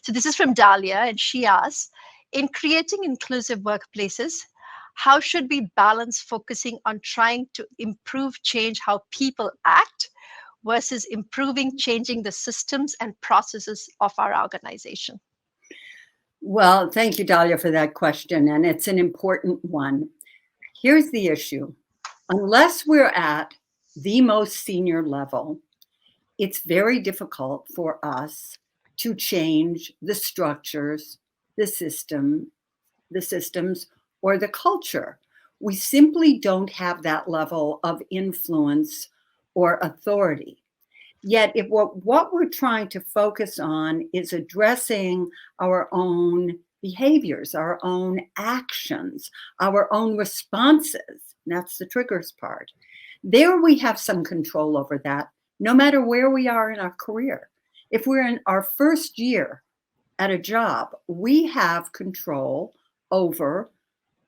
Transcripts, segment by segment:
So this is from Dahlia, and she asks, in creating inclusive workplaces, how should we balance focusing on trying to improve, change how people act versus changing the systems and processes of our organization? Well, thank you, Dahlia, for that question. And it's an important one. Here's the issue. Unless we're at the most senior level, it's very difficult for us to change the structures, the systems, or the culture. We simply don't have that level of influence or authority. Yet, if what we're trying to focus on is addressing our own behaviors, our own actions, our own responses, that's the triggers part, there we have some control over that, no matter where we are in our career. If we're in our first year at a job, we have control over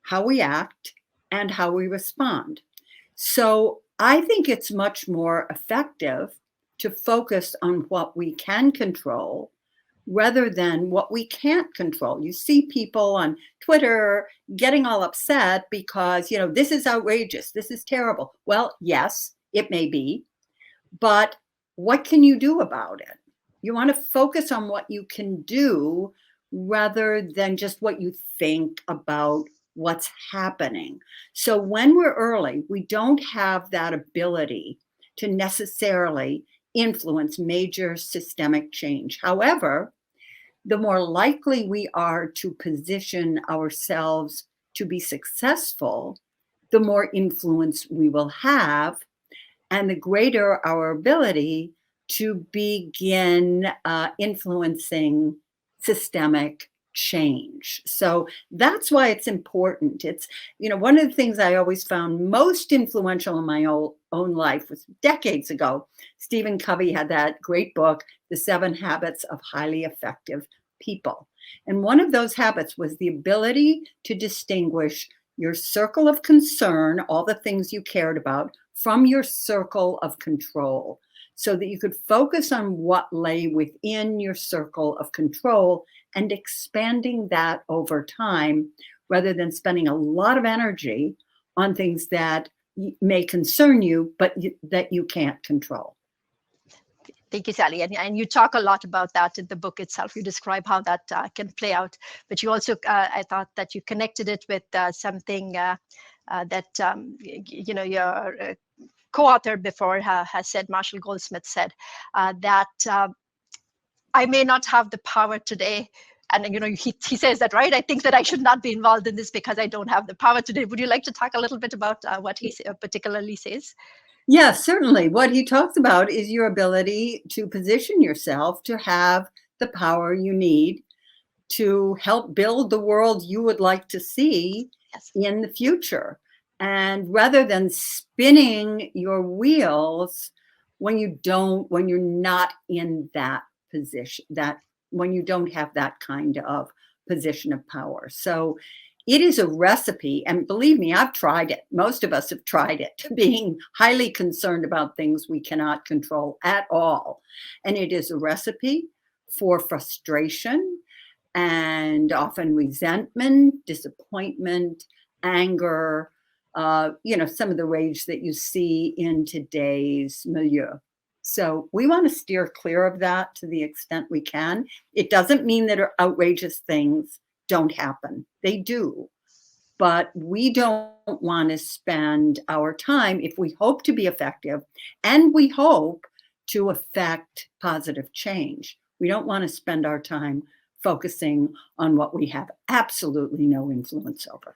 how we act and how we respond. So I think it's much more effective to focus on what we can control rather than what we can't control. You see people on Twitter getting all upset because, this is outrageous, this is terrible. Well, yes, it may be, but what can you do about it? You want to focus on what you can do rather than just what you think about what's happening. So when we're early, we don't have that ability to necessarily influence major systemic change. However, the more likely we are to position ourselves to be successful, the more influence we will have, and the greater our ability to begin influencing systemic change. So that's why it's important. It's, one of the things I always found most influential in my own life was decades ago. Stephen Covey had that great book, The 7 Habits of Highly Effective People. And one of those habits was the ability to distinguish your circle of concern, all the things you cared about, from your circle of control, so that you could focus on what lay within your circle of control and expanding that over time, rather than spending a lot of energy on things that may concern you, but that you can't control. Thank you, Sally. And you talk a lot about that in the book itself. You describe how that can play out. But you also, I thought that you connected it with something that, your co-author before has said, Marshall Goldsmith said, that I may not have the power today. And, he says that, right? I think that I should not be involved in this because I don't have the power today. Would you like to talk a little bit about what he particularly says? Yes, certainly. What he talks about is your ability to position yourself to have the power you need to help build the world you would like to see in the future. And rather than spinning your wheels when you're not in that position, when you don't have that kind of position of power. So it is a recipe, and believe me, I've tried it. Most of us have tried it, being highly concerned about things we cannot control at all. And it is a recipe for frustration and often resentment, disappointment, anger, some of the rage that you see in today's milieu. So we want to steer clear of that to the extent we can. It doesn't mean that outrageous things don't happen. They do. But we don't want to spend our time, if we hope to be effective and we hope to affect positive change, we don't want to spend our time focusing on what we have absolutely no influence over.